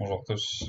Bonjour à tous.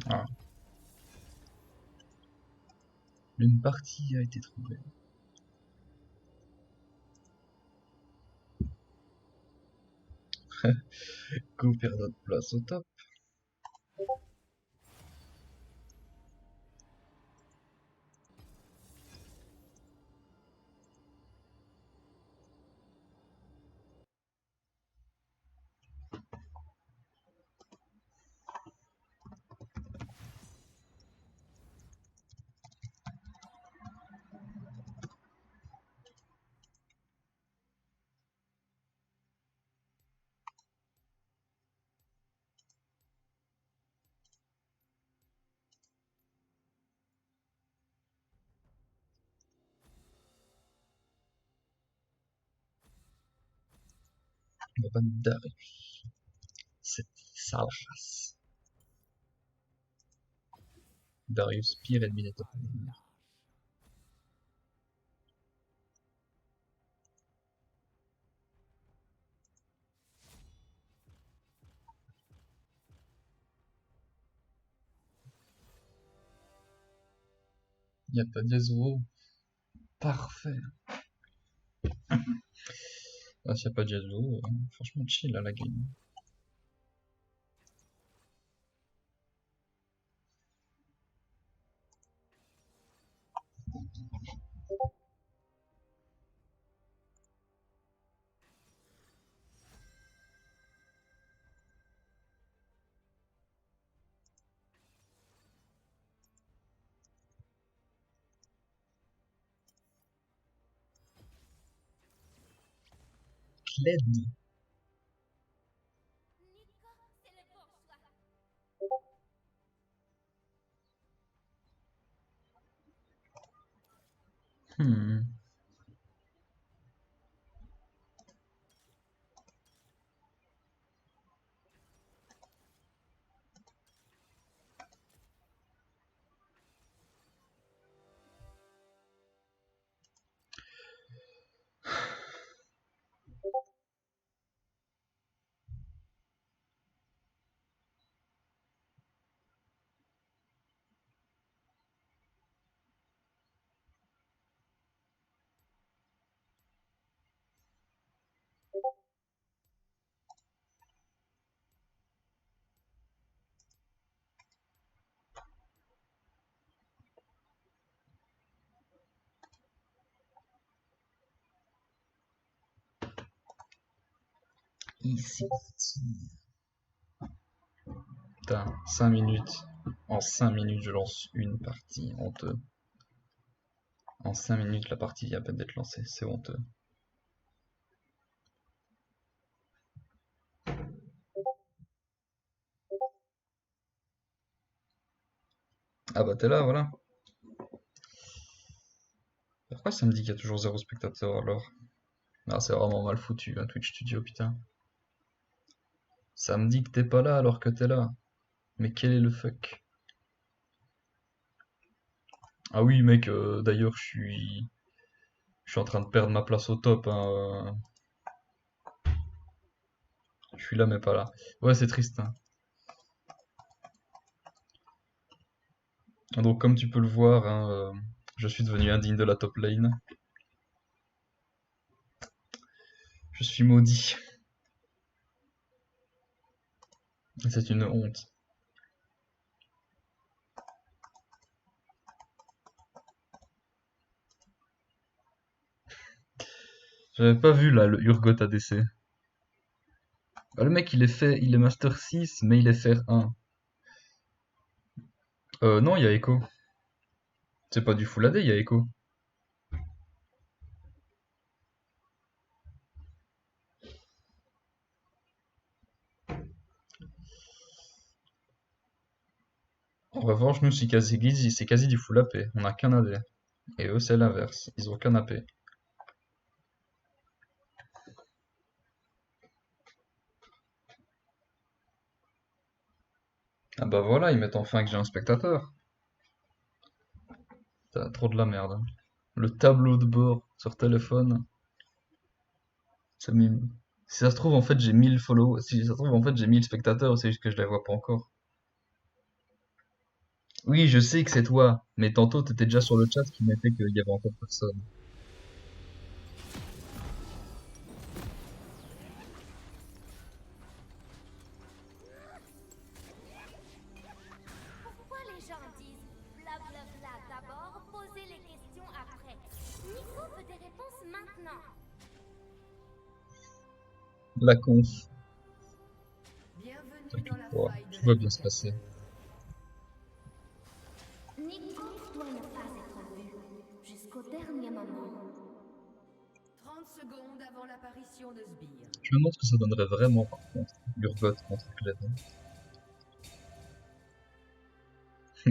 Ah. Une partie a été trouvée. Go perd notre place au top. On va pas Darius. Cette sale race. Darius, pire ennemi des top. Y'a pas de Yasuo. Parfait. Ah, s'il n'y a pas de Yasuo, franchement chill à la game. Kled. Hmm. Ici. Putain, 5 minutes. En 5 minutes, je lance une partie. Honteux. En 5 minutes, la partie vient à peine d'être lancée. C'est honteux. Ah bah t'es là, voilà. Pourquoi ça me dit qu'il y a toujours 0 spectateur alors? Ah, c'est vraiment mal foutu, hein, Twitch Studio, putain. Ça me dit que t'es pas là alors que t'es là. Mais quel est le fuck? Ah oui, mec, d'ailleurs, je suis en train de perdre ma place au top, hein. Je suis là, mais pas là. Ouais, c'est triste, hein. Donc, comme tu peux le voir, hein, je suis devenu indigne de la top lane. Je suis maudit. C'est une honte. J'avais pas vu là le Urgot ADC. Ah, le mec il est Master 6 mais il est Fer 1. Non, il y a Echo. C'est pas du Full AD, il y a Echo. En revanche, nous, c'est quasi du Full AP. On a qu'un AD. Et eux, c'est l'inverse. Ils ont qu'un AP. Ah bah voilà, ils mettent enfin que j'ai un spectateur. T'as trop de la merde, hein. Le tableau de bord sur téléphone, ça mime. Si ça se trouve, en fait, j'ai 1000 follow. Si ça se trouve, en fait, j'ai 1000 spectateurs, c'est juste que je les vois pas encore. Oui, je sais que c'est toi, mais tantôt, t'étais déjà sur le chat qui mettait qu'il y avait encore personne. Pourquoi les gens disent blablabla d'abord, posez les questions après? Nico veut des réponses maintenant. La conf. Bienvenue dans T'inquiète la pas, faille de tout va bien se l'invitateur. passer. Nico doit ne pas être vu jusqu'au dernier moment. 30 secondes avant l'apparition de Sbire. Je me demande ce que ça donnerait vraiment, par contre, Urgot contre Kled.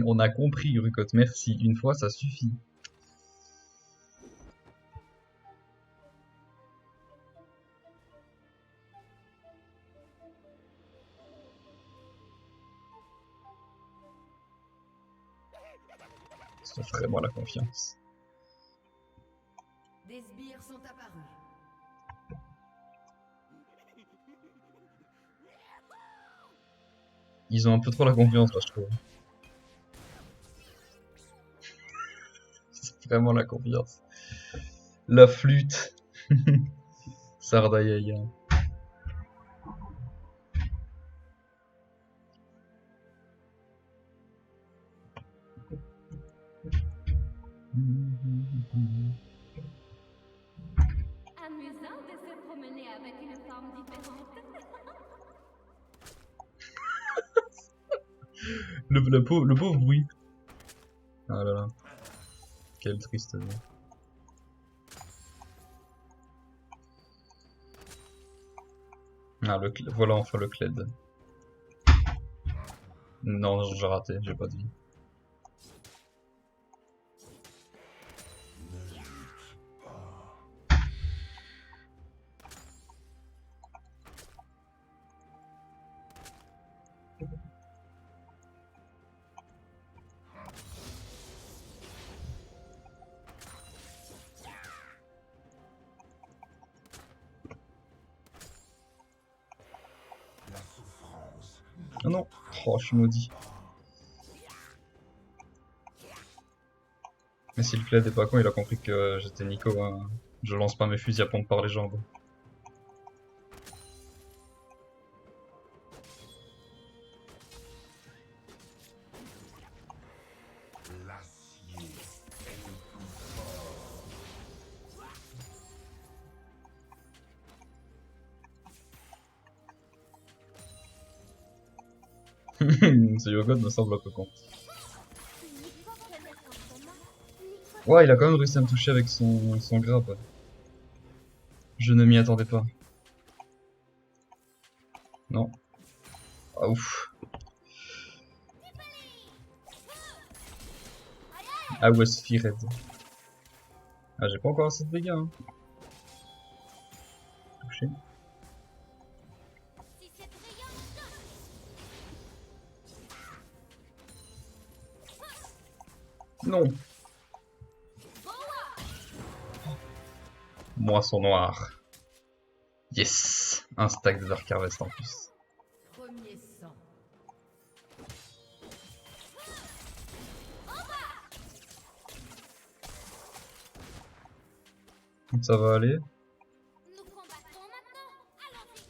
On a compris, Urgot, merci. Une fois, ça suffit. Offrez-moi la confiance. Des sbires sont apparus. Ils ont un peu trop la confiance, là, je trouve. C'est vraiment la confiance. La flûte. Sardayaya. Amusant de se promener avec une forme différente. Le pauvre bruit. Ah là là. Quelle triste vie. Ah, voilà enfin le Kled. Non, j'ai raté, j'ai pas de vie. Ah non. Oh, je suis maudit. Mais si le Kled est pas con, il a compris que j'étais Nico, hein. Je lance pas mes fusils à pompe par les jambes. Ce Yogurt me semble un peu con. Nico connaît contre moi. Nico Ouais, il a quand même réussi à me toucher avec son grab. Je ne m'y attendais pas. Non. Ah ouf. Ah ouais, Sphired. Ah, j'ai pas encore assez de dégâts, hein. Touché. si c'est brillant, Non. Moisson noire. Yes. Un stack de Dark Harvest en plus. Premier sang. Ça va aller. nous combattons maintenant. Allons-y.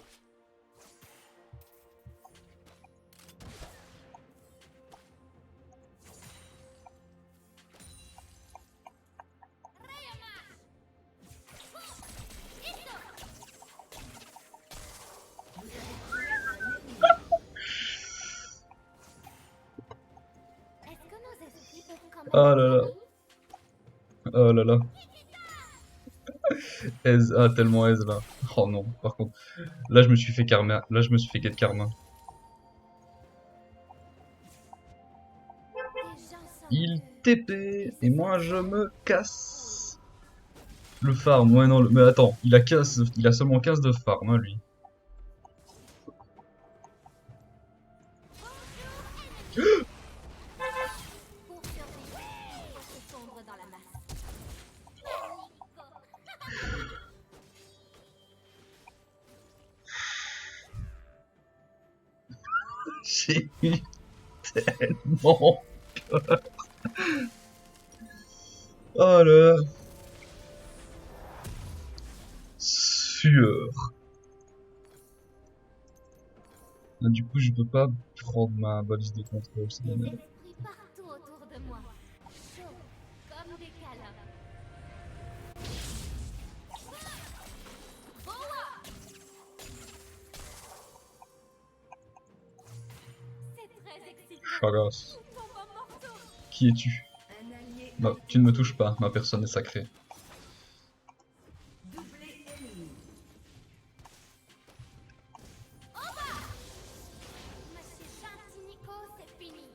Est-ce que nos esprits peuvent quand même Oh là être là. amis? Oh là là. Aise. Ah, tellement aise là. Oh non. Par contre, là je me suis fait karma. Là je me suis fait get karma. Des gens sont Il que... TP et moi je me casse. Le farm, ouais non, mais attends, il a seulement 15 de farm, hein, lui. Pour survivre, il faut se fondre dans la masse. J'ai eu tellement peur. Oh là là. Sueur. Là, du coup, je peux pas prendre ma balise de contrôle, c'est la Des merde. esprits partout autour de moi. Chauds, comme des câlins. C'est très excitant. Chagas. Combat morceau. Qui es-tu? Un allié Non, tu ne me touches pas, ma personne est sacrée. doublé ennemi. Monsieur gentil Nico, c'est fini.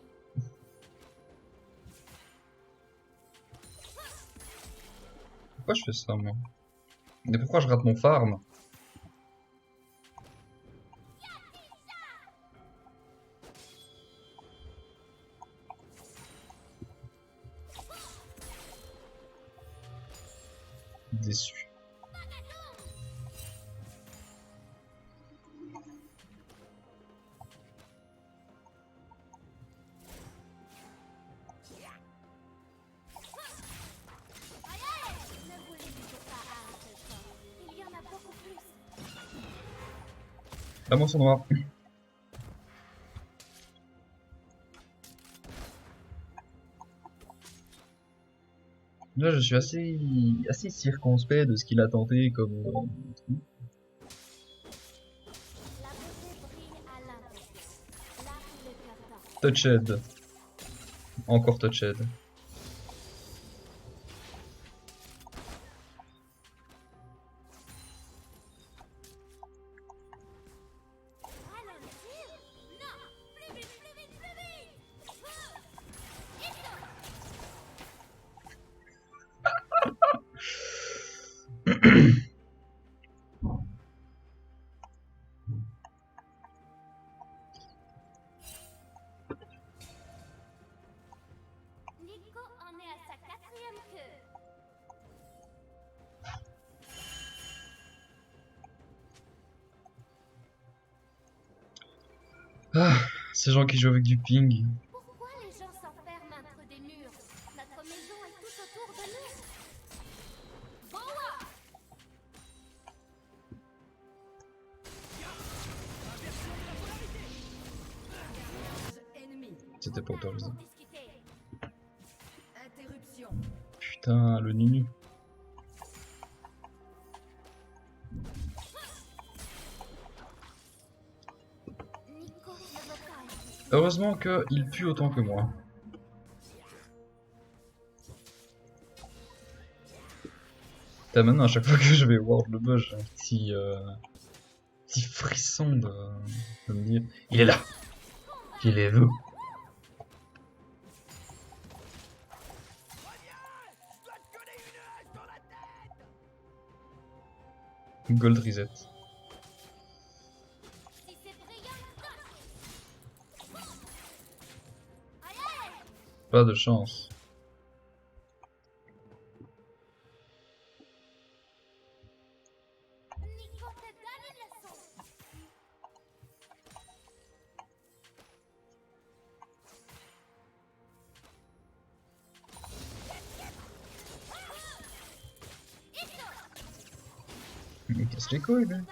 Pourquoi je fais ça, moi? Mais pourquoi je rate mon farm? Déçu. Ne vous limitez pas à un seul corps. Il y en a beaucoup plus. La moisson noire. Là, je suis assez circonspect de ce qu'il a tenté comme truc. La beauté brille à l'impression. Là où le cœur danse. Touched. Encore touched. Ralentir? Non! Plus vite, plus vite, plus vite! Nico en est à sa 4e queue. Ah, ces gens qui jouent avec du ping. Pourquoi les gens s'enferment entre des murs? Notre maison est tout autour de nous. Boa! Ennemi. C'était pas autorisé. Pour discuter. Interruption. Putain, le Nunu. Nico ne veut pas être ici. Heureusement qu'il pue autant que moi. T'as maintenant à chaque fois que je vais World le bug, j'ai un petit frisson de me dire il est là, il est vous. Gold reset. Si c'est brillant, Pas de chance. Nico te donne une leçon. Il me casse les couilles, lui. Tout le monde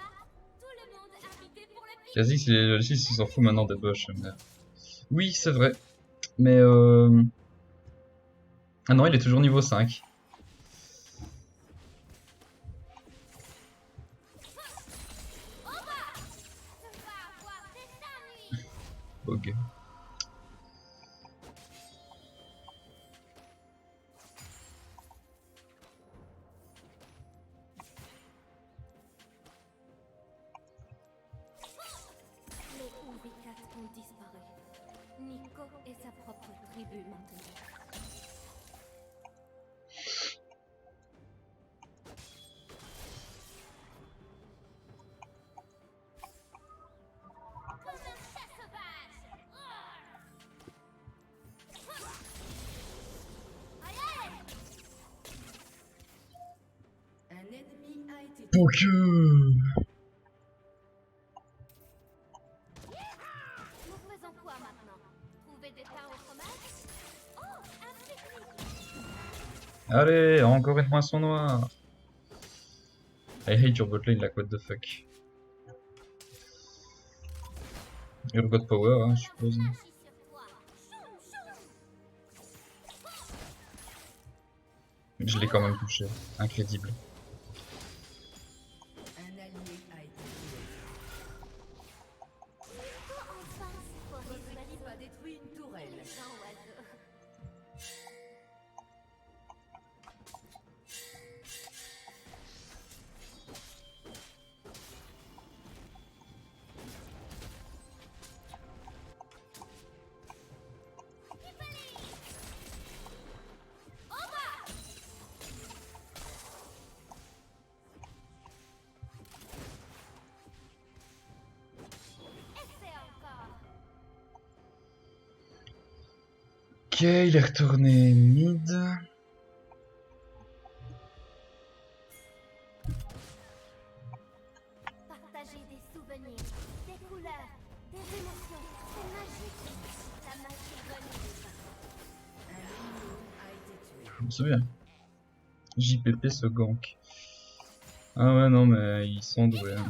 invité pour le pique. Quasi, c'est le 6, il s'en fout maintenant des bush. Mais... Oui, c'est vrai. Mais ah non, il est toujours niveau 5. Tu vas avoir des ennuis. Ok. Les UV4 ont disparu. Nico est sa propre tribu maintenant. Comme un chat sauvage. Aïe aïe. Un ennemi a été tué. Ok. Nous faisons quoi maintenant? Trouver des pains au fromage? Oh, un pique-nique. Allez, encore une moisson noire. I hate your botlane, like what the fuck. Urgot power, hein, je suppose. Agis sur toi. Choum, choum. Je l'ai quand même touché. Incrédible. Un allié a été tué. Nico en face pour Votre les équipe a détruit une tourelle. gens oiseaux. Essaie encore. Ok, il est retourné mid. Partager des souvenirs, des couleurs, des émotions. C'est magique. La magie renouvelée. Un ennemi a été tué. Je me souviens. JPP ce gank. Ah ouais, non, mais ils sont doués. Hein.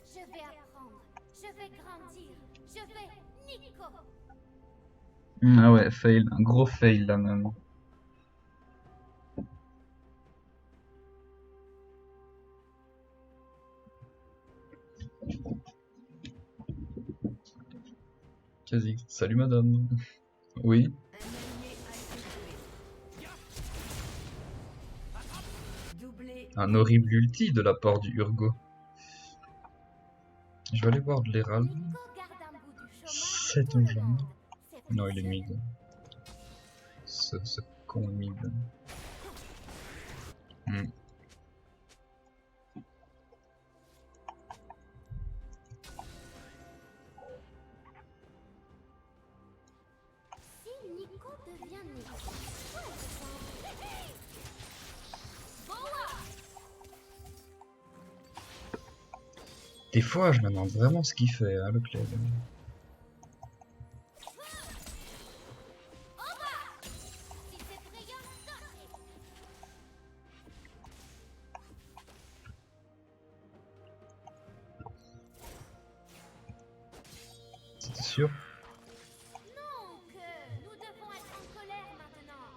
Je vais apprendre. Je vais grandir. Je vais Nico. Ah ouais, fail. Un gros fail là même. Quasi. Salut madame. Oui. Un allié a été tué. Doublé. Un horrible ulti de la part du Urgo. Je vais aller voir de l'Hérald. Nico garde un bout du chômage C'est pour tout un le jeune. monde. C'est Non, il est précieux. mid. Ce con est mid. Hmm. Si Nico devient Nico, quoi il ressemble? Boa. Des fois, je me demande vraiment ce qu'il fait, hein, le Cled. Si c'est brillant, dosez. sûr. Non, que nous devons être en colère maintenant.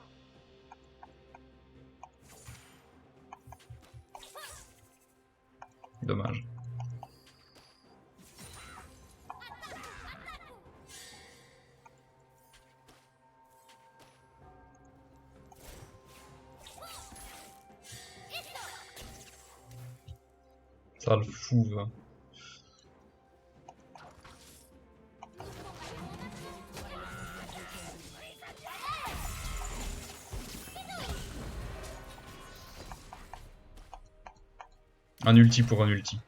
Dommage. Ça le fouve. Un ulti pour un ulti.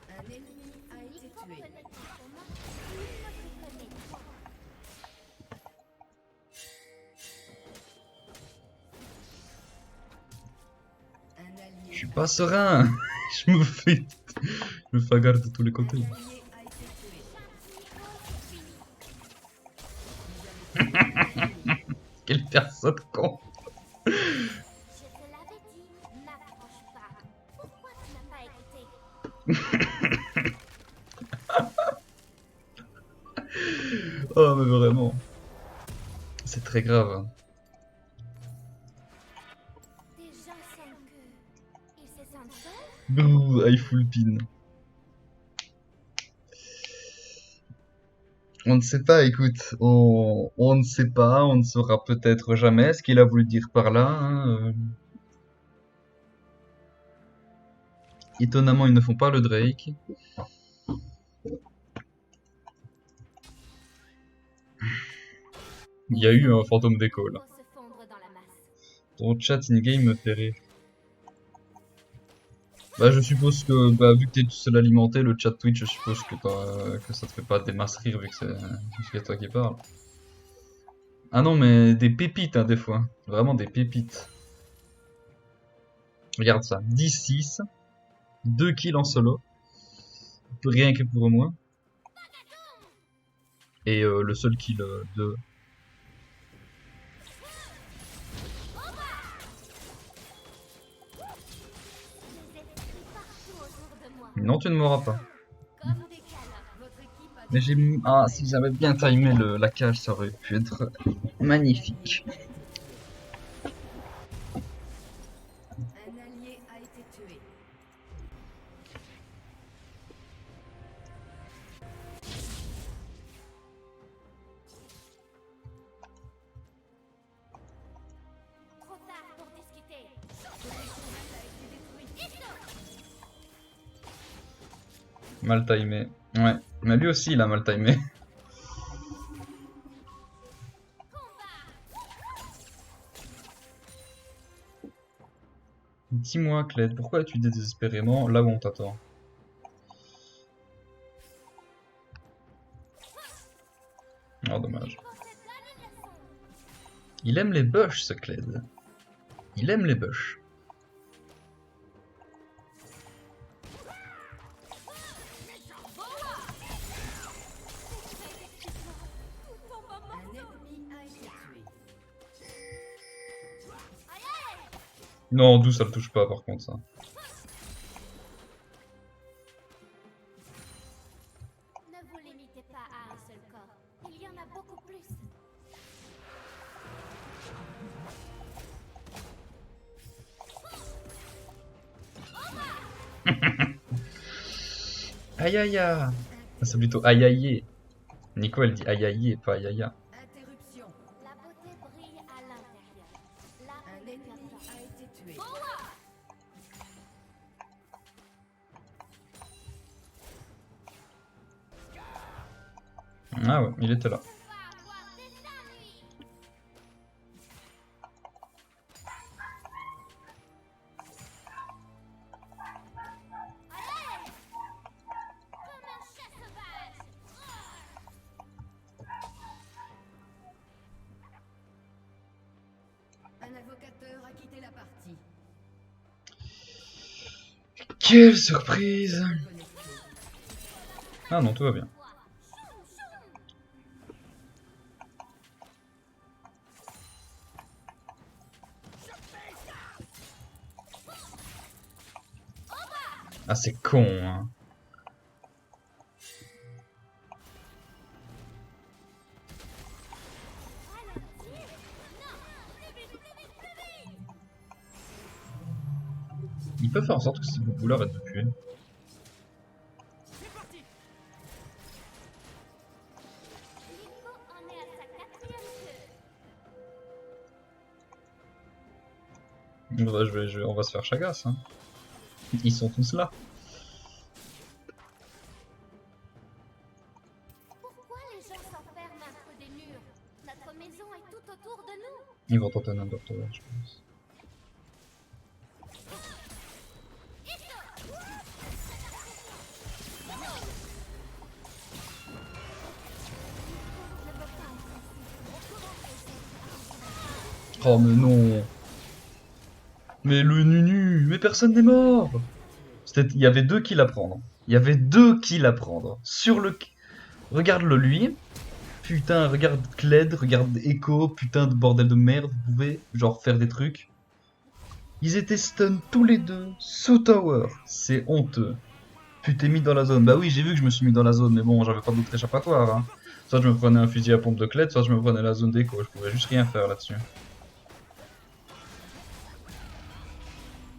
Un ennemi a été tué. Un Je allié, suis pas serein. Je me fais fagarde de tous les côtés. un allié a été tué. Quelle personne con. Je te l'avais dit, n'approche pas. Pourquoi tu n'as pas écouté? Oh mais vraiment. C'est très grave. Des gens sans que... Ils se sentent seuls? Bouh, I full pin. On ne sait pas, écoute, on ne sait pas, on ne saura peut-être jamais ce qu'il a voulu dire par là. Hein. Étonnamment, ils ne font pas le Drake. Il y a eu un fantôme d'écho là. Faut se fondre dans la masse. Ton chat in-game me fait rire. Bah je suppose que, bah, vu que t'es tout seul alimenté, le chat Twitch, je suppose que ça te fait pas des masses rire vu que c'est toi qui parles. Ah non, mais des pépites, hein, des fois. Vraiment des pépites. Regarde ça. 10-6. 2 kills en solo. Rien que pour moi. Et le seul kill de... Des esprits partout autour de moi. Non, tu ne m'auras pas. Comme des câlins. Votre équipe a Mais j'ai... Ah, si j'avais bien timé la cage, ça aurait pu être magnifique. Un allié a été tué. Trop tard pour discuter. Mal timé. Ouais. Mais lui aussi, il a mal timé. Dis-moi, Cled, pourquoi es-tu désespérément là où on t'attend? Oh, dommage. Il aime les bush, ce Cled. Il aime les bush. Un ennemi a été tué. Non, d'où ça le touche pas par contre ça. Ne vous limitez pas à un seul corps. Il y en a beaucoup plus. Aïe aïe aïe. Ah, c'est plutôt aïe aïe. Nico elle dit aïe aïe, pas aïe aïe. Interruption. La beauté brille à l'intérieur. Là Un où le ennemi cœur bat. a été tué. Ah ouais, il était là. On va avoir des ennuis. Allez! Comme un chat sauvage. Un invocateur a quitté la partie. Quelle surprise! Ah non, tout va bien. Ah, c'est con, hein. Il peut faire en sorte que ces boubous-là arrêtent de puer. Nico en est à sa 4e queue. Bah, on va se faire chagasse, hein. Ils sont tous là. Pourquoi les gens s'enferment entre des murs? Notre maison est tout autour de nous. Ils vont tenter un Undertower, je pense. Oh mais non! Mais le Nunu! Mais personne n'est mort! Il y avait 2 kills à prendre. Il y avait 2 kills à prendre. Sur le... Regarde-le lui. Putain, regarde Kled, regarde Echo, putain de bordel de merde. Vous pouvez genre faire des trucs. Ils étaient stun tous les deux sous tower. C'est honteux. Tu t'es mis dans la zone. Bah oui, j'ai vu que je me suis mis dans la zone, mais bon, j'avais pas d'autre échappatoire. Hein. Soit je me prenais un fusil à pompe de Kled, soit je me prenais la zone d'Echo. Je pouvais juste rien faire là-dessus.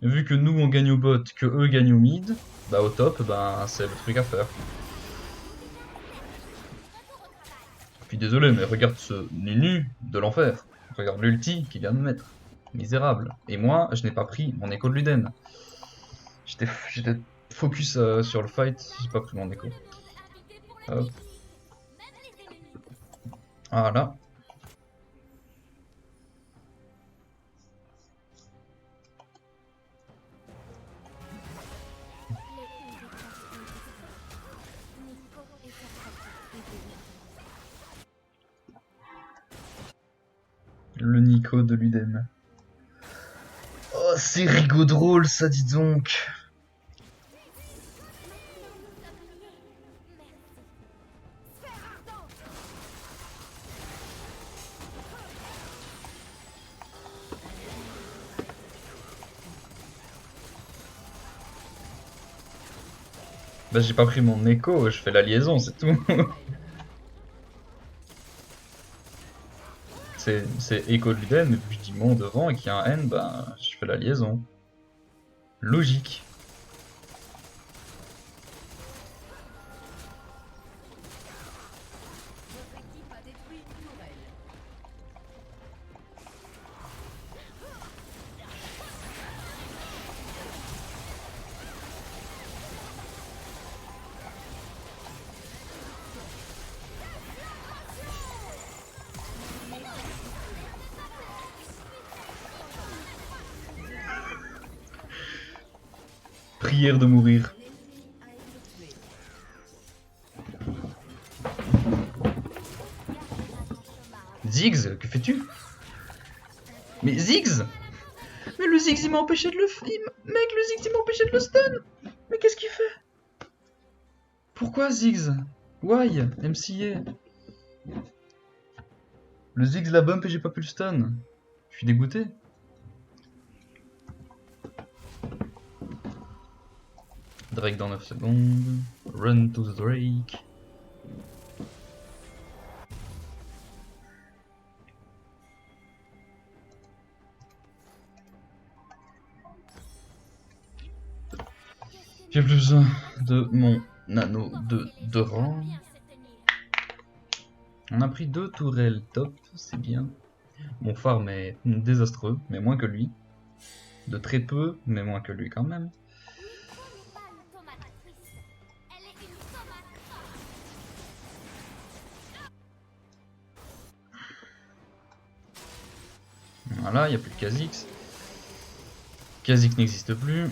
Vu que nous on gagne au bot, que eux gagnent au mid, bah au top, bah c'est le truc à faire. Puis désolé, mais regarde ce Nunu de l'enfer. Regarde l'ulti qu'il vient de mettre. Misérable. Et moi, je n'ai pas pris mon écho de Luden. J'étais focus sur le fight, j'ai pas pris mon écho. Hop. Voilà. Le Nico de Luden. Oh, c'est rigolo drôle ça, dis donc. Bah j'ai pas pris mon écho, je fais la liaison, c'est tout. C'est écho de Luden, mais vu que je dis mon devant et qu'il y a un N, bah je fais la liaison. Logique. Votre équipe a détruit une tourelle. Prière de mourir. L'ennemi a été tué. Ziggs, que fais-tu? Mais Ziggs! Mais le Ziggs il m'a empêché de le Mec, le Ziggs il m'a empêché de le stun! Mais qu'est-ce qu'il fait? Pourquoi Ziggs? Why? MCA? Le Ziggs l'a bump et j'ai pas pu le stun. Je suis dégoûté. Drake dans 9 secondes. Run to the Drake. J'ai plus besoin de mon nano de rang. On a pris 2 tourelles top, c'est bien. Mon farm est désastreux, mais moins que lui. De très peu, mais moins que lui quand même. Voilà, il n'y a plus de Kha'Zix. Kha'Zix n'existe plus.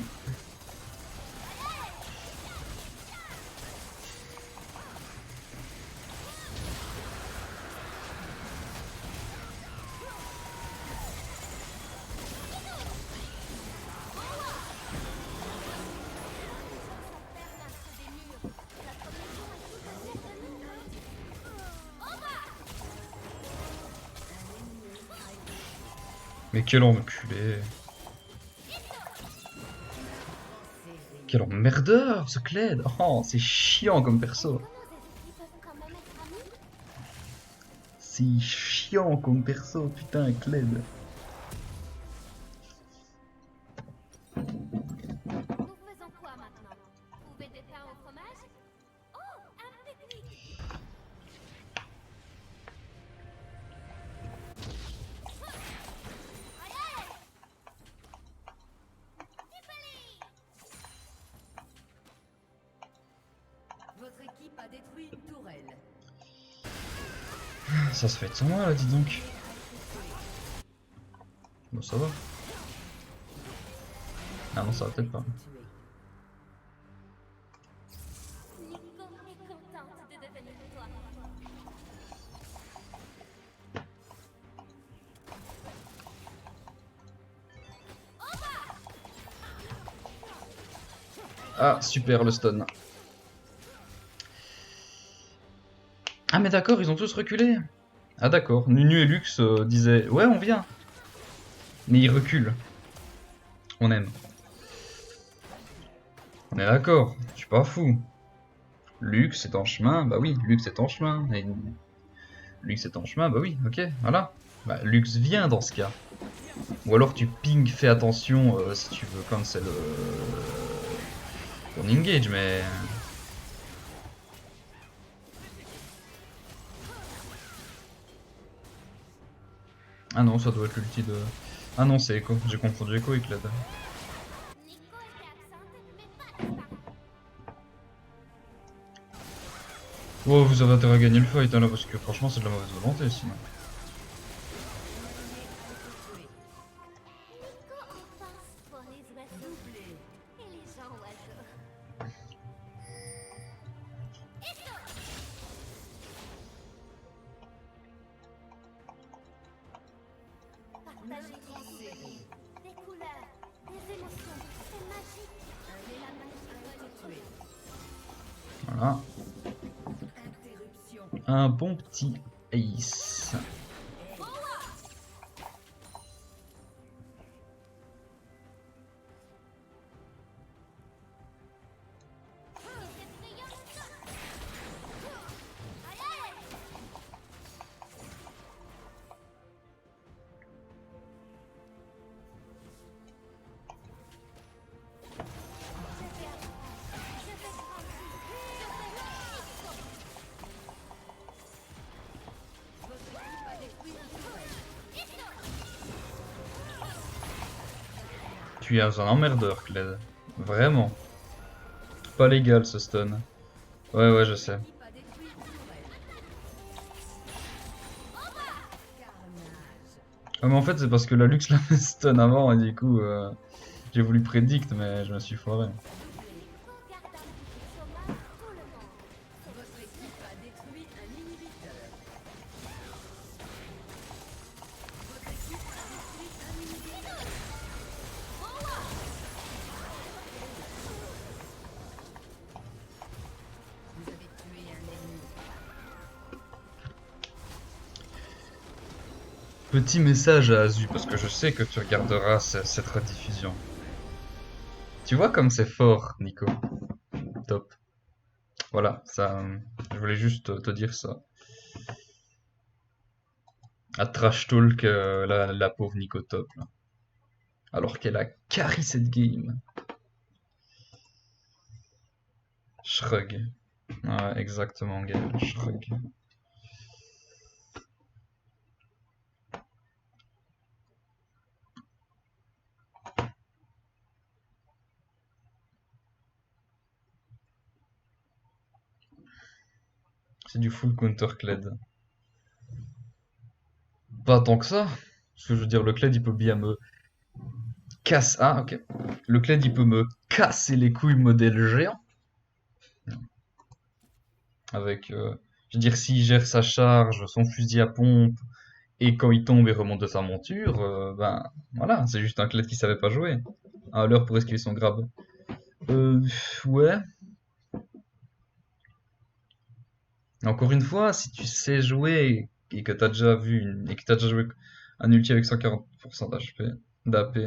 Mais quel enculé. Quel emmerdeur, ce Kled. Oh, c'est chiant comme perso. Nos esprits peuvent quand même être amis. C'est chiant comme perso, putain, Kled. Nous faisons quoi maintenant? Trouver des pains au fromage? Oh, un pique-nique! Votre équipe a détruit une tourelle. Ça se fait de son moi là, dis donc. Bon, ça va. Ah non, ça va peut-être pas. Nico est contente de devenir toi. Ah, super le stun. Ah mais d'accord, ils ont tous reculé. Ah d'accord, Nunu et Lux disaient ouais on vient. Mais ils reculent. On aime. On est d'accord, je suis pas fou. Lux est en chemin, bah oui, Lux est en chemin. Et Lux est en chemin, bah oui, ok, voilà. Bah, Lux vient dans ce cas. Ou alors tu ping, fais attention si tu veux cancel ton engage, mais... Ah non, ça doit être l'ulti de... Ah non, c'est Echo, j'ai confondu Echo et Kled. Nico était absente, mais pas disparue. Oh, vous avez intérêt à gagner le fight hein, là, parce que franchement c'est de la mauvaise volonté sinon. Nico en pense pour les oiseaux et les gens oiseaux. Partager des couleurs, des émotions, c'est magique. Et la magie peut tuer. Voilà, Interruption. un bon petit ace. Tu es un emmerdeur, Kled. Vraiment. Pas légal ce stun. Ouais, ouais, je sais. L'équipe a détruit une tourelle. Carnage. Ah, mais en fait, c'est parce que la Lux l'avait stun avant et du coup, j'ai voulu prédict, mais je me suis foiré. Nico garde un petit chômage tout le monde. Votre équipe a détruit un inhibiteur. Votre équipe a détruit un inhibiteur. Vous avez tué un ennemi. Petit message à Azu, parce que je sais que tu regarderas cette rediffusion. Tu vois comme c'est fort, Nico. Top. Voilà, ça, je voulais juste te dire ça. À trash talk la pauvre Nico top là. Alors qu'elle a carry cette game. Shrug. Ouais, exactement, Gaël. Shrug. C'est du full counter Kled. Pas tant que ça. Parce que je veux dire, le Kled il peut bien me casser. Ah, ok. Le Kled il peut me casser les couilles modèle géant. Avec. Je veux dire, s'il gère sa charge, son fusil à pompe, et quand il tombe et remonte de sa monture, ben voilà, c'est juste un Kled qui savait pas jouer. À l'heure pour esquiver son grab. Ouais. Encore une fois, si tu sais jouer et que t'as déjà vu et que t'as déjà joué Un ulti avec 140% d'HP, d'AP.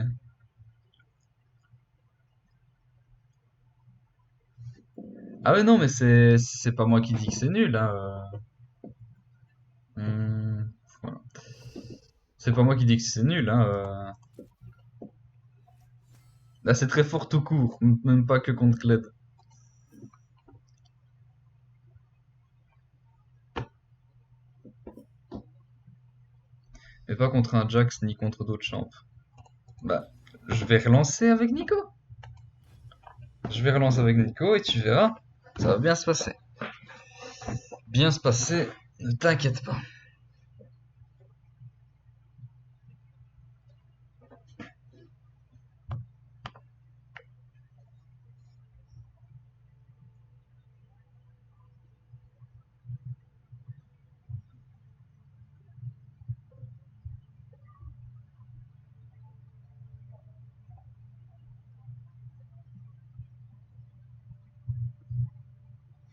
Ah ouais, non, mais c'est pas moi qui dis que c'est nul, hein. Voilà. C'est pas moi qui dis que c'est nul, hein. Là, c'est très fort tout court, même pas que contre Kled. Mais pas contre un Jax ni contre d'autres champs. Bah, je vais relancer avec Nico. Je vais relancer avec Nico et tu verras. Ça va bien se passer. Bien se passer, ne t'inquiète pas.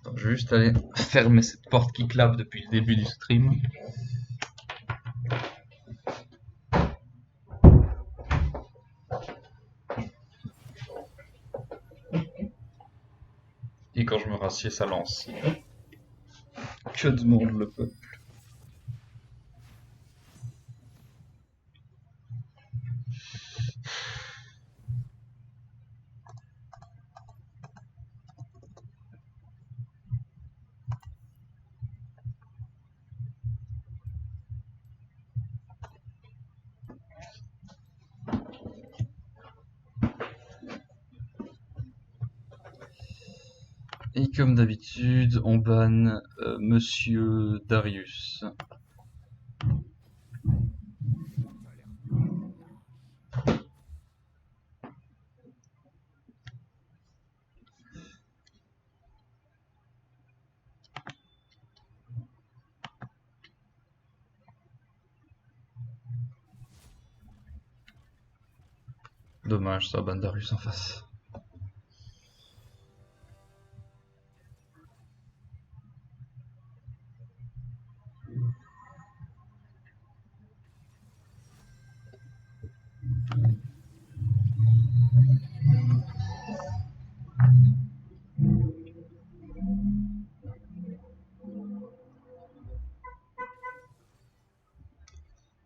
Attends, je vais juste aller fermer cette porte qui clappe depuis le début du stream. Et quand je me rassieds, ça lance. Que demande le peuple? Et comme d'habitude, on banne Monsieur Darius. Dommage, ça banne Darius en face.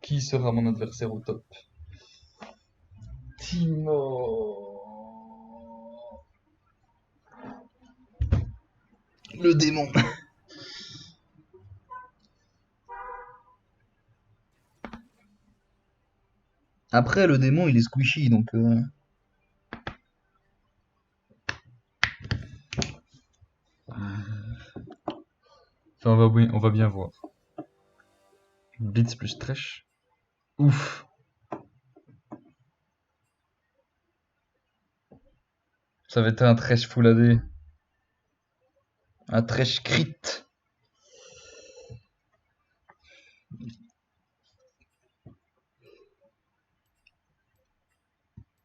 Qui sera mon adversaire au top? Timo. Le démon. Après, le démon, il est squishy, donc... Enfin, on va bien voir. Blitz plus Thresh. Ouf. Ça va être un Thresh full AD. Un Thresh crit.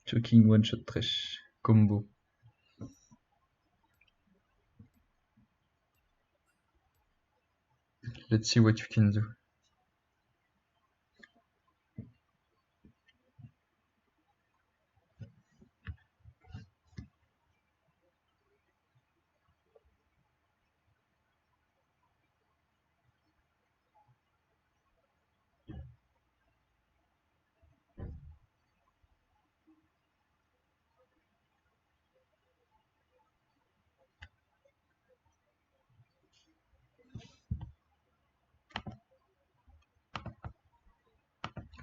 Choking one shot Thresh. Combo. Let's see what you can do.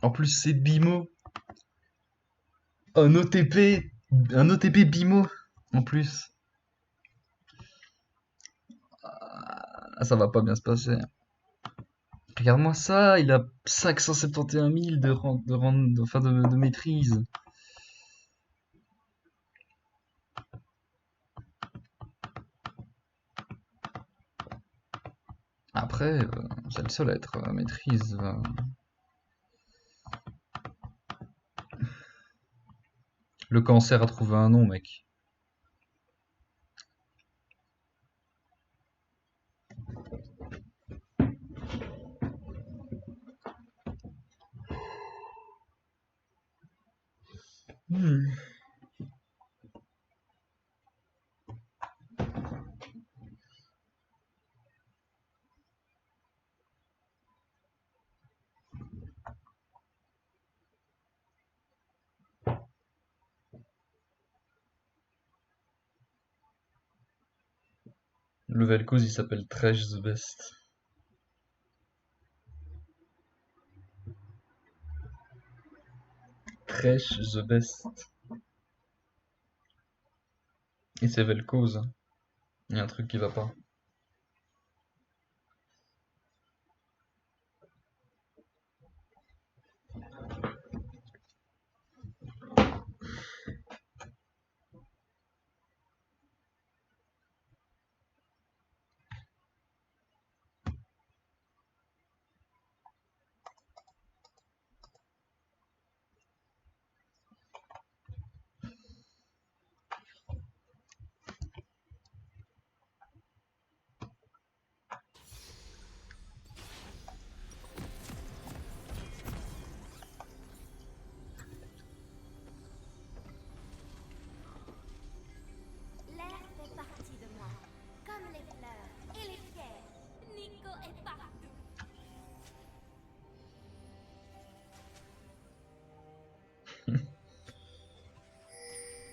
En plus, c'est Bimo. Un OTP. Un OTP Bimo. En plus. Ah, ça va pas bien se passer. Regarde-moi ça, il a 571 000 de maîtrise. Après, c'est le seul à être à maîtrise. Le cancer a trouvé un nom, mec. Hmm. Le Vel'Koz il s'appelle Thresh the Best. Thresh the Best. Et c'est Vel'Koz. Il y a un truc qui va pas. L'air fait partie de moi, comme les fleurs et les pierres. Nico est partout.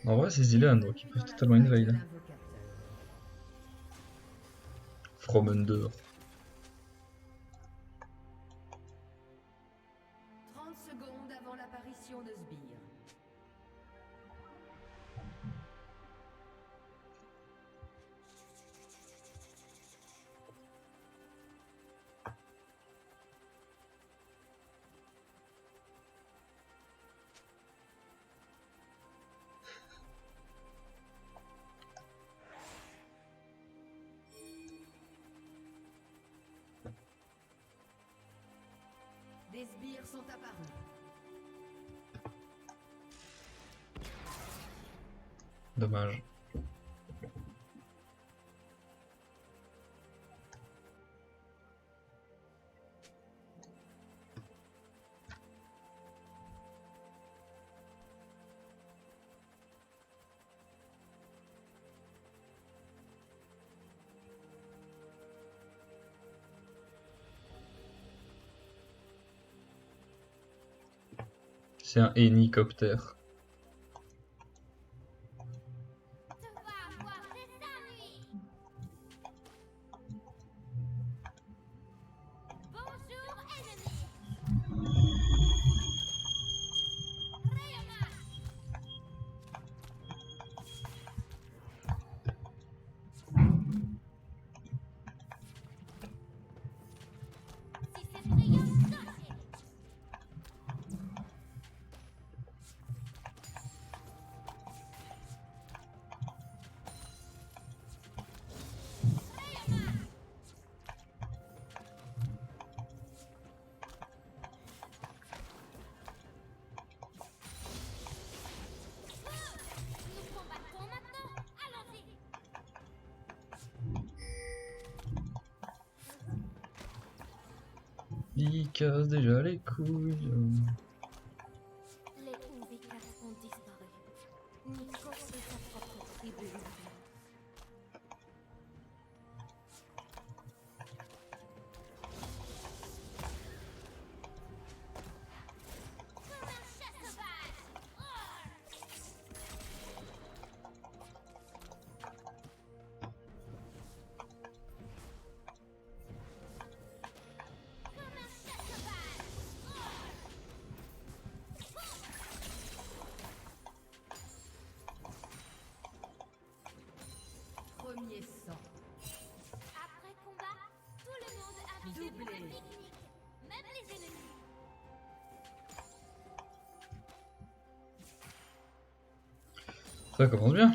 En vrai, c'est Zilean, donc ils peuvent totalement invade. From Under. 30 secondes avant l'apparition de Sbire. Des sbires sont apparus. Dommage. C'est un hélicoptère. Tu vas avoir des ennuis. Bonjour, ennemi. Rayonnage. Si c'est brillant, dangez. Rayonnage. Nous combattons maintenant. Allons-y. Il casse déjà les couilles. Les Umbikas ont disparu. Nico et sa propre tribu. Comme un chat sauvage. Comme un chat sauvage. Premier sang. Après combat, tout le monde invité pour un pique-nique. Même les ennemis. Ça commence bien.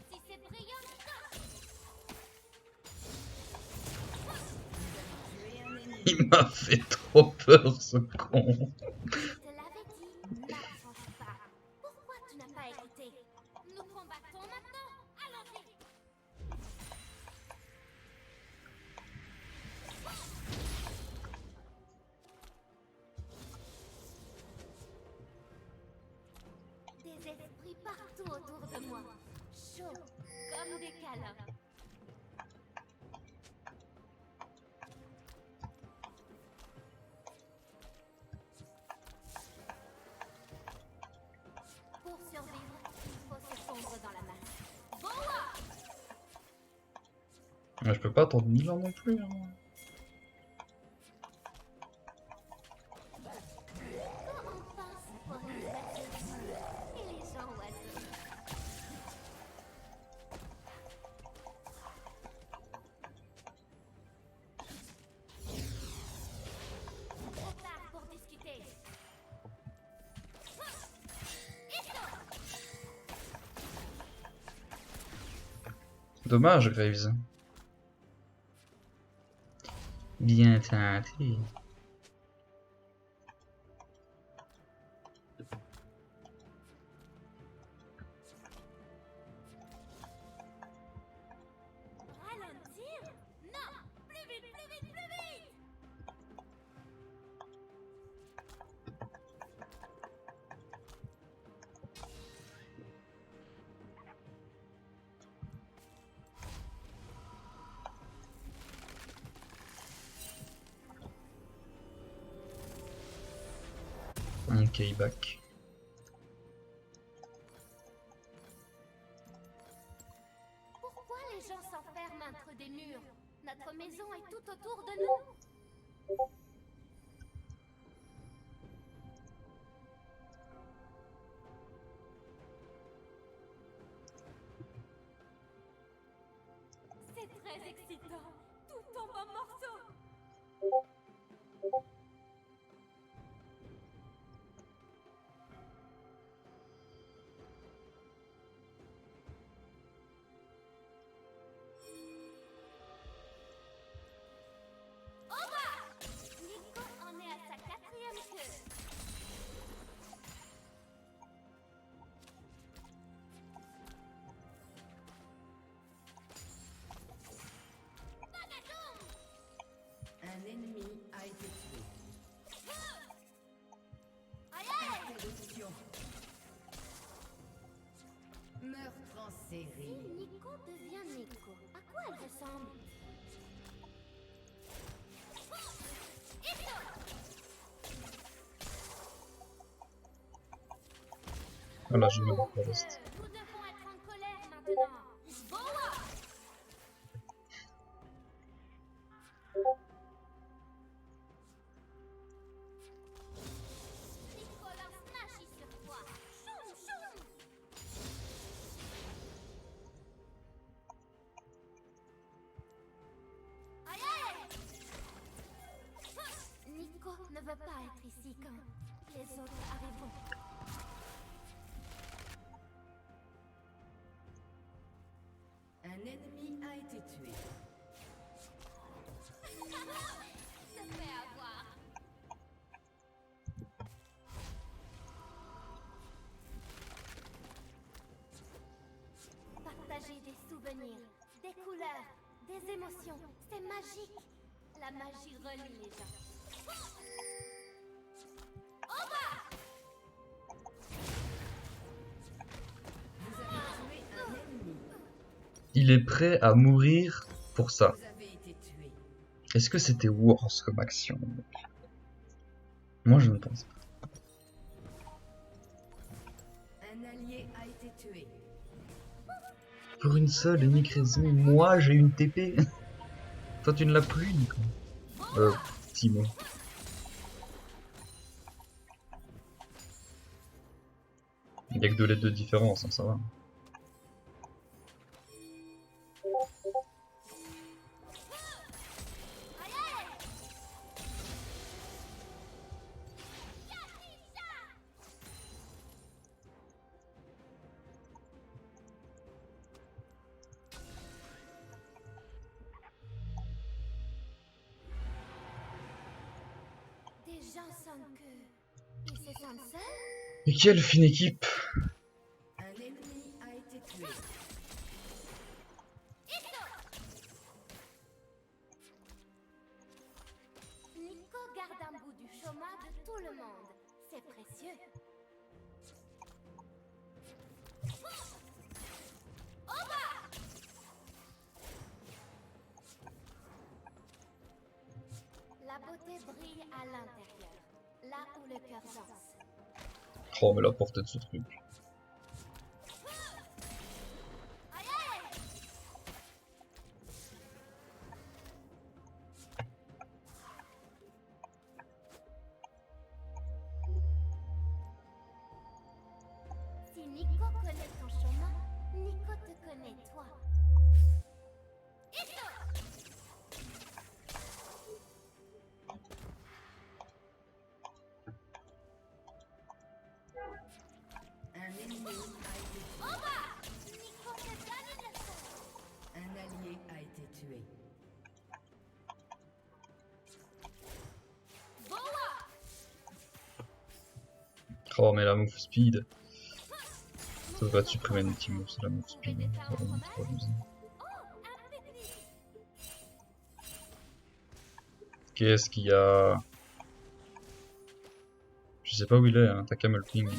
Si c'est brillant, dangez. Tuer un ennemi. Il m'a fait trop peur ce con. Je te l'avais dit, n'approche pas. Pourquoi tu n'as pas écouté? Nous combattons maintenant. Allons-y. partout autour de moi. Chaud, comme des câlins. Pour survivre, il faut se fondre dans la masse. Boa! Mais je peux pas attendre 1000 ans non plus. Hein. Quand on pense pour une batteuse et les gens oiseaux. Trop tard pour discuter. Dommage, Graves. Bien tenté. Ralentir? Non! Plus vite, plus vite, plus vite! Ok, back. Pourquoi les gens s'enferment entre des murs? Notre maison est tout autour de nous. C'est très excitant. Tout tombe en morceaux. Nico en est à sa 4e queue. Un ennemi a été tué. Aïe aïe! Interruption. Meurtre en Si série. Nico devient Nico, à quoi elle ressemble? Voilà, je vais mettre le reste. Nous devons être en colère maintenant. Boa! Nico leur snatchit sur toi. Choum, choum! Aïe aïe! Nico ne veut pas être ici quand les autres arriveront. Un ennemi a été tué. Se fait avoir. Partager des souvenirs, des couleurs, des émotions, c'est magique. La magie relie les gens. Vous avez tué un ennemi. Il est prêt à mourir pour ça. Vous avez été tué. Est-ce que c'était worse comme action? Moi, je ne pense pas. Un allié a été tué. Pour une seule et unique raison, moi, j'ai une TP. Toi, tu ne l'as plus, Nico. Simon. Il n'y a que 2 lettres de différence, hein, ça va. Des gens sentent que ils se sentent seuls. Et quelle fine équipe! Un ennemi a été tué. Nico garde un bout du chômage de tout le monde. C'est précieux. beauté brille à l'intérieur, là où le cœur danse. Oh, mais la portée de ce truc. Si Nico connaît ton chemin, Nico te connaît toi. Un ennemi a été tué. Nico te donne une leçon. Un allié a été tué. Oh, mais la move speed. Ça devrait être supprimer une petite move, c'est la move speed. Ça va me trop abuser. Qu'est-ce qu'il y a? Je sais pas où il est, hein. T'as qu'à me le ping.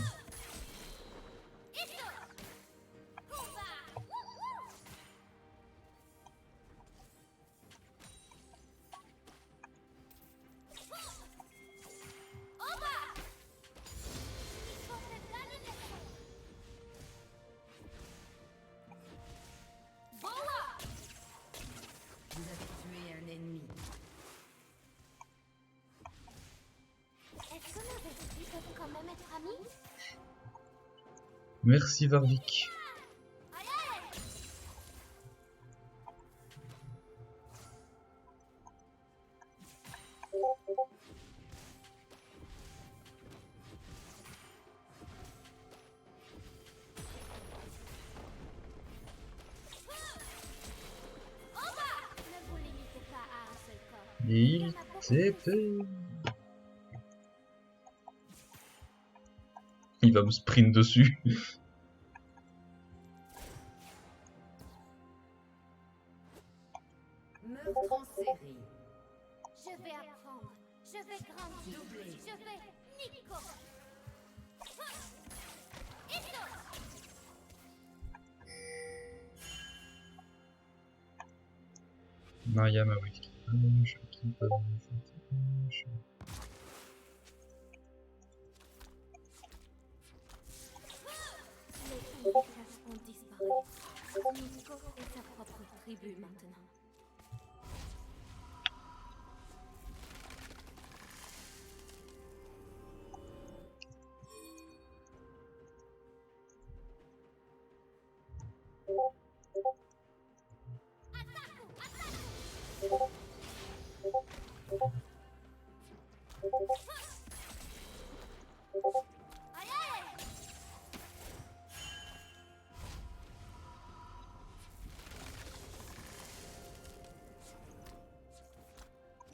Vous avez tué un ennemi. Est-ce que nos esprits peuvent quand même être amis? Merci Varvik. Ne vous limitez pas à un seul corps. Il TP. Il va me sprint dessus. Meurtre en série. Je vais apprendre. Je vais grandir. Doublé. Je vais Nico. Maria Mawick. Les Inkas ont disparu. Nico est sa propre tribu maintenant.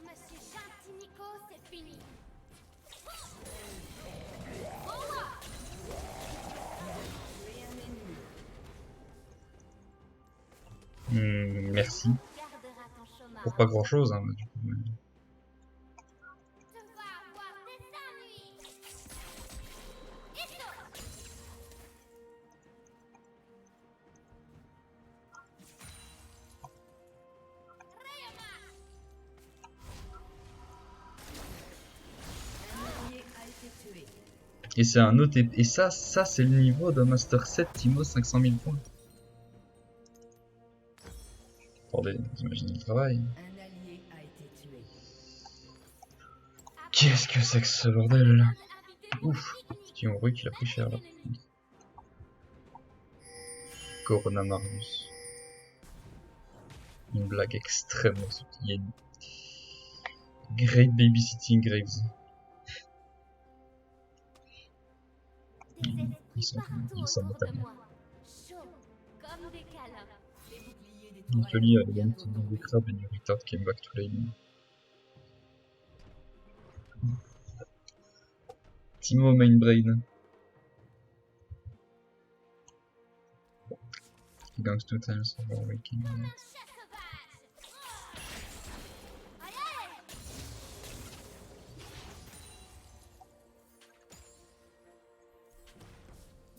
Monsieur Gentil Nico, c'est fini. Tué un ennemi. Merci. Gardera ton chemin. Pour pas grand chose, hein, mais du coup. Tu vas avoir des ennuis. Un allié a été tué. Et c'est un OTP. Et ça c'est le niveau d'un Master 7 Timo 500 000 points. Attendez, vous imaginez le travail. Un allié a été tué. Qu'est-ce que c'est que ce bordel là? Ouf, petit on qu'il a pris cher là. Corona Marius. Une blague extrêmement subtile. Great babysitting Graves. Ils sont notamment. Chaud, comme des câlins. Les boucliers des Nicoli a tourelles le viennent même type de retomber. crab and you retard came back to lane. Timo Mainbrain. He ganks 2 times over waking. Un chat sauvage. Aïe aïe.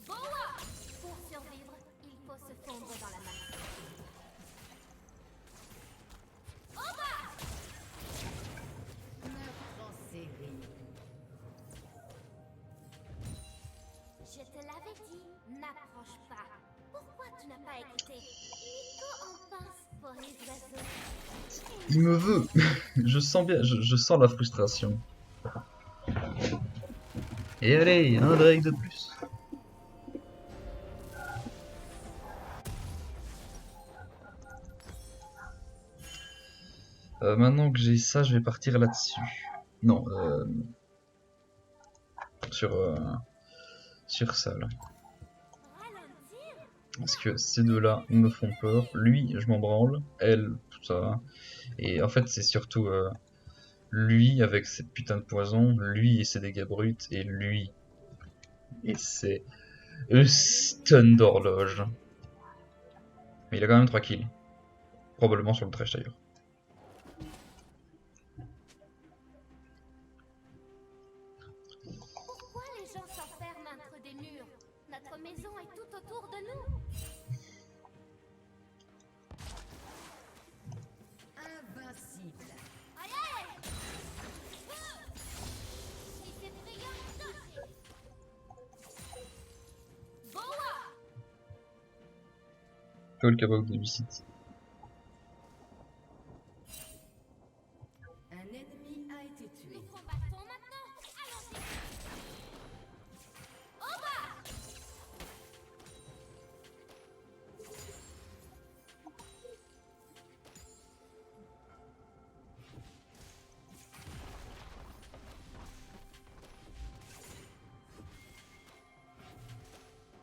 Boa. Pour survivre, il faut se fondre dans la masse. Meurtre Il me veut. Je sens bien, je sens la frustration. Et allez, un Drake de plus. Maintenant que j'ai ça, je vais partir là-dessus. Non, sur, euh, sur ça là. Ralentir? Parce que ces deux-là me font peur. Lui, je m'en branle. Elle, tout ça va. Et en fait, c'est surtout lui avec ses putains de poisons, lui et ses dégâts bruts, et lui et ses stun d'horloge. Mais il a quand même 3 kills. Probablement sur le trash d'ailleurs. Pourquoi les gens s'enferment entre des murs? Notre maison est tout autour de nous. Invincible. Aïe aïe! Si c'est brillant, dosez! Boa! Call capable de visite. Un ennemi a été tué. Nous combattons maintenant. Allons-y! Au bas!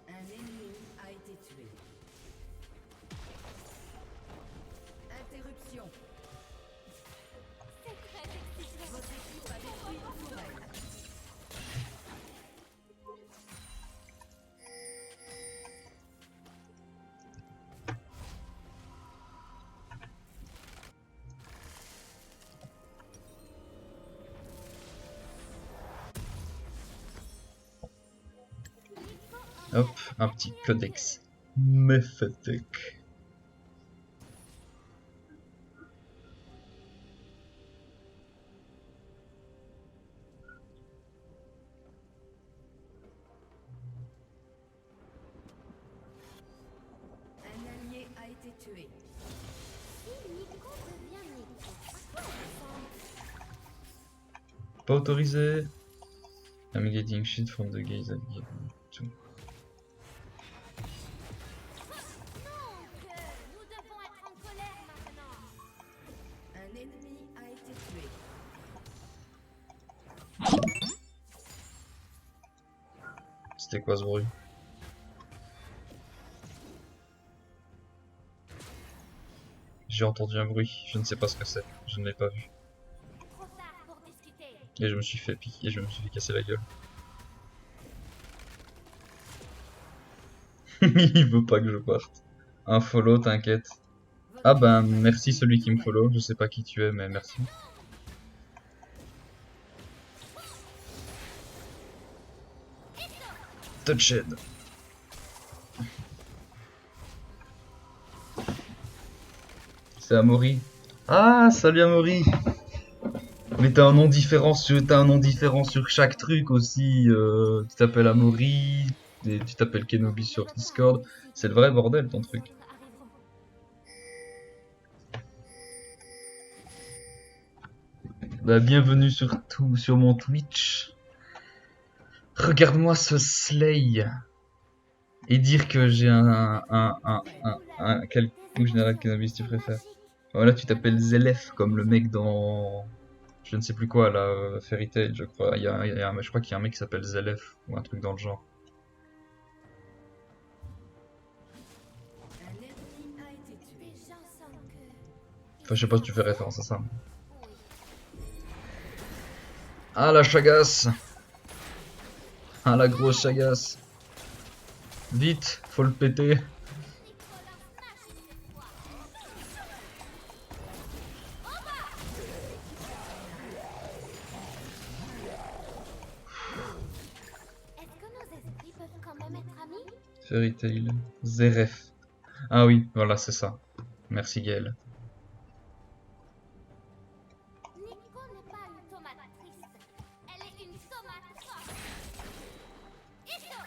Un ennemi a été tué. Interruption. C'est très excitant. Votre équipe a détruit une tourelle. Hop, un petit codex. Mephitic. Un allié a été tué. Si Nico devient Nico, à quoi elle ressemble? Pas autorisé. I'm getting shit from the gays at game. Non, que nous devons être en colère maintenant. Un ennemi a été tué. C'était quoi ce bruit? J'ai entendu un bruit, je ne sais pas ce que c'est, je ne l'ai pas vu. Trop tard pour discuter. Et je me suis fait piquer, je me suis fait casser la gueule. Il veut pas que je parte. Un follow, t'inquiète. Ah ben, merci celui qui me follow, je sais pas qui tu es, mais merci. Touched. C'est Amaury. Ah, salut Amaury. Mais t'as un nom différent sur chaque truc aussi. Tu t'appelles Amaury, et tu t'appelles Kenobi sur Discord. C'est le vrai bordel ton truc. Arriveront. Bah, bienvenue sur mon Twitch. Regarde-moi ce slay. Et dire que j'ai quel coup général Kenobi tu préfères. Voilà, tu t'appelles Zelef comme le mec dans je ne sais plus quoi là, Fairy Tail, je crois. Je crois qu'il y a un mec qui s'appelle Zelef ou un truc dans le genre. Un ennemi a été tué. Des gens sans cœur. Enfin, je sais pas si tu fais référence à ça. Oui. Ah la chagasse. Ah la grosse chagasse. Vite, faut le péter. Nicolas Smash cette fois. Est-ce que nos esprits peuvent quand même être amis? Fairy Tail. Zeref. Ah oui, voilà, c'est ça. Merci Gaël. Nico n'est pas une tomate triste. Elle est une tomate forte. Iso!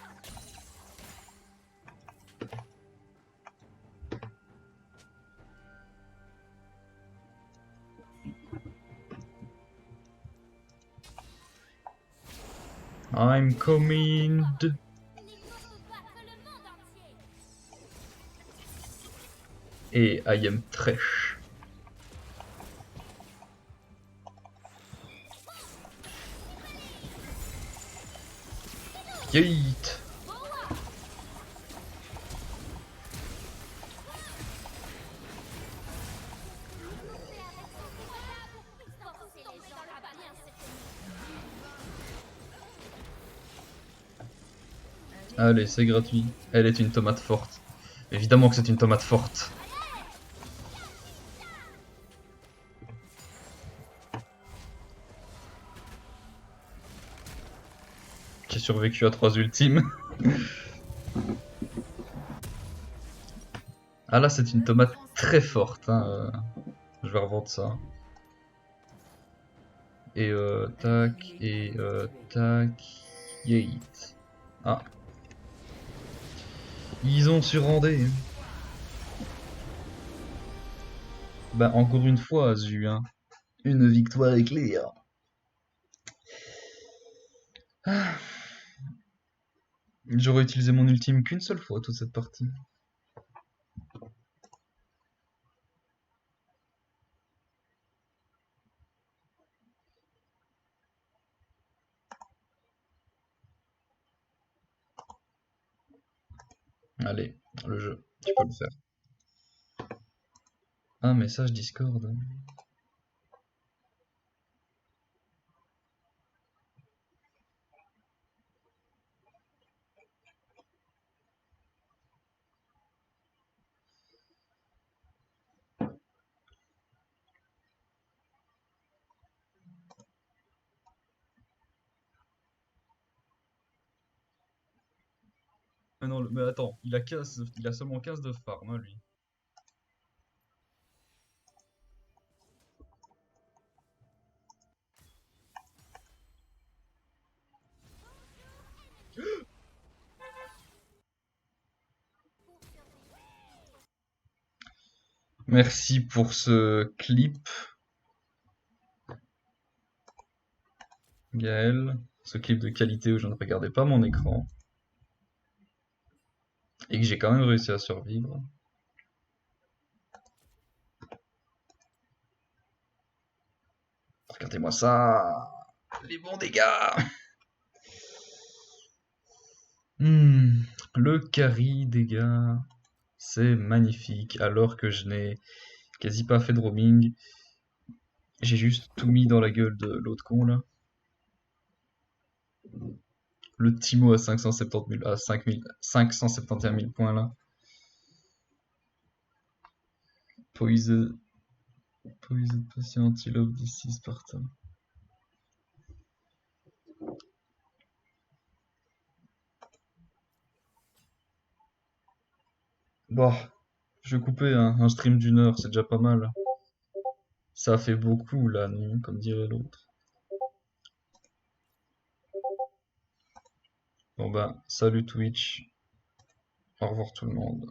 I'm coming. Nico peut battre le monde entier. Et I am trash. Yeet. Allez, c'est gratuit. Elle est une tomate forte. Évidemment que c'est une tomate forte. J'ai survécu à 3 ultimes. Ah là, c'est une tomate très forte. Hein. Je vais revendre ça. Et tac, et tac. Yeet. Ah. Ils ont surrendé. Bah, encore une fois, Azu, hein. Une victoire éclair. Ah. J'aurais utilisé mon ultime qu'une seule fois toute cette partie. Allez, le jeu, tu peux le faire. Ah, message Discord. Ah non, mais attends, il a seulement 15 de farm, hein, lui. Merci pour ce clip, Gaël. Ce clip de qualité où je ne regardais pas mon écran. Et que j'ai quand même réussi à survivre. Regardez-moi ça. Les bons dégâts. Le carry dégâts. C'est magnifique. Alors que je n'ai quasi pas fait de roaming. J'ai juste tout mis dans la gueule de l'autre con là. Le Timo à 570 000, à 571 000 points là. Poised patient, antilope d'ici Sparta. Bon, je vais couper hein, un stream d'une heure, c'est déjà pas mal. Ça fait beaucoup là, non, comme dirait l'autre. Bon bah, salut Twitch. Au revoir tout le monde.